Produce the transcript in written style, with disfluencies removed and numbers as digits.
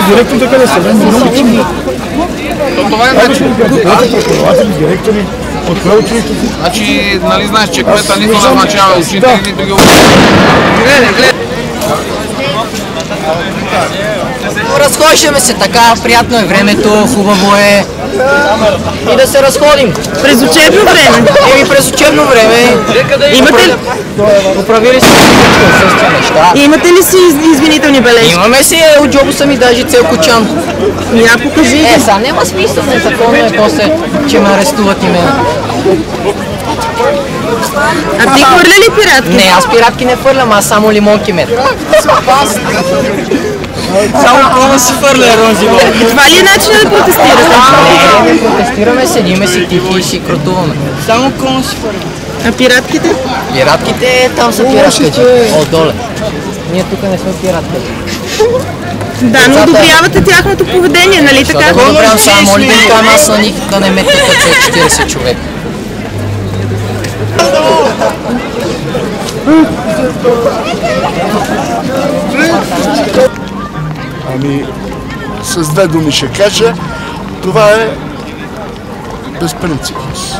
директор така да се върне. Това е начин. Преподаватели, директори, от кое училище си? Значи, нали знаеш, че кмета нито назначава учители, нито ги гледай. Разхождаме се така, приятно е времето, хубаво е и да се разходим. През учебно време? През учебно време. Имате ли? Поправили се всички неща. Имате ли си извинителни бележки? Имаме си, от джобу са ми даже цел кочан. Я покажи. Сега няма смисъл, незаконно е после, че ме арестуват и мен. А ти хвърля ли пиратки? Не, аз пиратки не хвърлям, аз само лимонки мет. Само кола си хвърля, Ронзиво. Това ли е начинът да протестирате? Не протестираме, седиме си тихи и си крутуваме. Само кола си хвърля. А пиратките? Пиратките, там са пиратките. Отдоле. Ние тук не сме пиратките. Да, но одобрявате тяхното поведение, нали така? Защо да го одобрявам, само моли да им кажа нас на них да не ме тикат 40 човека. Ами, с две думи ще кажа, това е безпринципност.